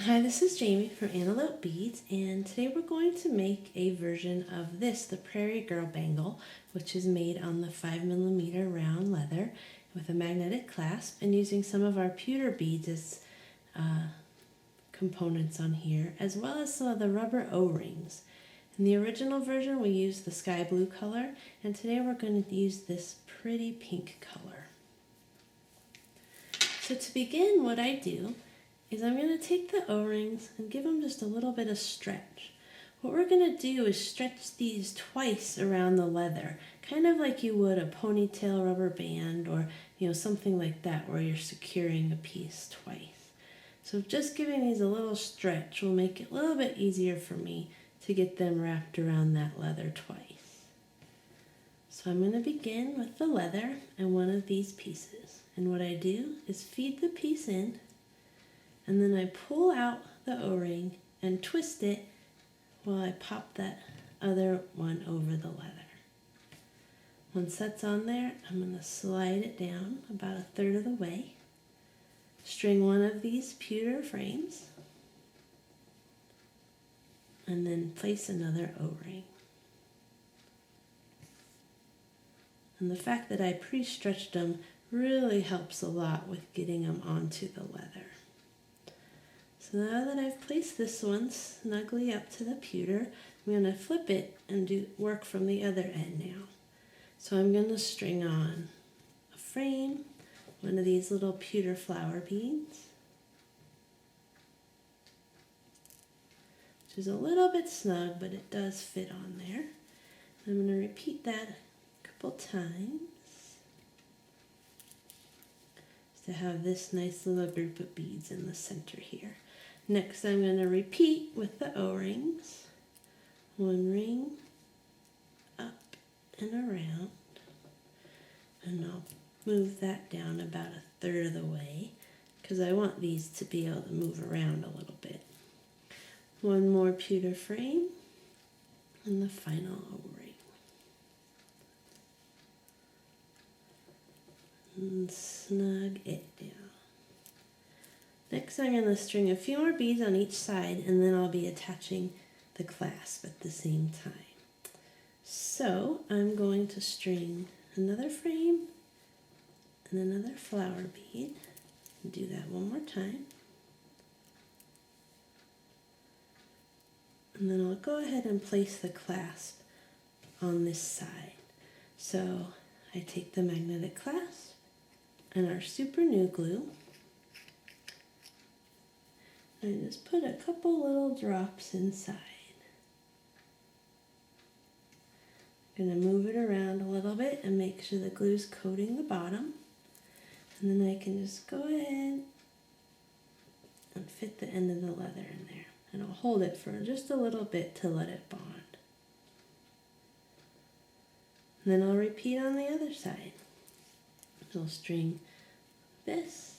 Hi, this is Jamie from Antelope Beads, and today we're going to make a version of this, the Prairie Girl Bangle, which is made on the 5mm round leather with a magnetic clasp, and using some of our pewter beads as components on here, as well as some of the rubber O-rings. In the original version we used the sky blue color, and today we're going to use this pretty pink color. So to begin, what I do is I'm going to take the O-rings and give them just a little bit of stretch. What we're going to do is stretch these twice around the leather, kind of like you would a ponytail rubber band or something like that where you're securing a piece twice. So just giving these a little stretch will make it a little bit easier for me to get them wrapped around that leather twice. So I'm going to begin with the leather and one of these pieces. And what I do is feed the piece in, and then I pull out the O-ring and twist it while I pop that other one over the leather. Once that's on there, I'm going to slide it down about a third of the way, string one of these pewter frames, and then place another O-ring. And the fact that I pre-stretched them really helps a lot with getting them onto the leather. So now that I've placed this one snugly up to the pewter, I'm going to flip it and do work from the other end now. So I'm going to string on a frame, one of these little pewter flower beads, which is a little bit snug, but it does fit on there. I'm going to repeat that a couple times to have this nice little group of beads in the center here. Next, I'm going to repeat with the O-rings. One ring up and around, and I'll move that down about a third of the way because I want these to be able to move around a little bit. One more pewter frame and the final O-ring. And snug it down. Next, I'm going to string a few more beads on each side, and then I'll be attaching the clasp at the same time. So I'm going to string another frame and another flower bead. Do that one more time. And then I'll go ahead and place the clasp on this side. So I take the magnetic clasp and our super new glue, and just put a couple little drops inside. I'm going to move it around a little bit and make sure the glue's coating the bottom. And then I can just go ahead and fit the end of the leather in there. And I'll hold it for just a little bit to let it bond. And then I'll repeat on the other side. I'll string this,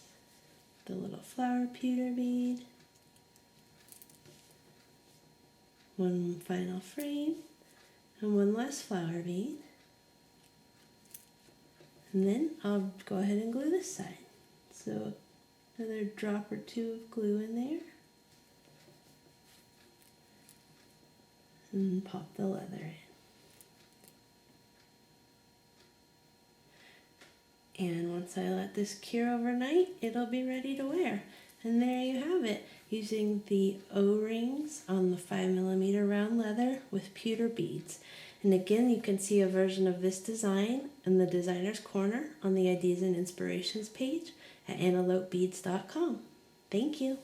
the little flower pewter bead, one final frame, and one last flower bead. And then I'll go ahead and glue this side. So another drop or two of glue in there. And pop the leather in. And once I let this cure overnight, it'll be ready to wear. And there you have it, using the O-rings on the 5mm round leather with pewter beads. And again, you can see a version of this design in the Designer's Corner on the Ideas and Inspirations page at antelopebeads.com. Thank you.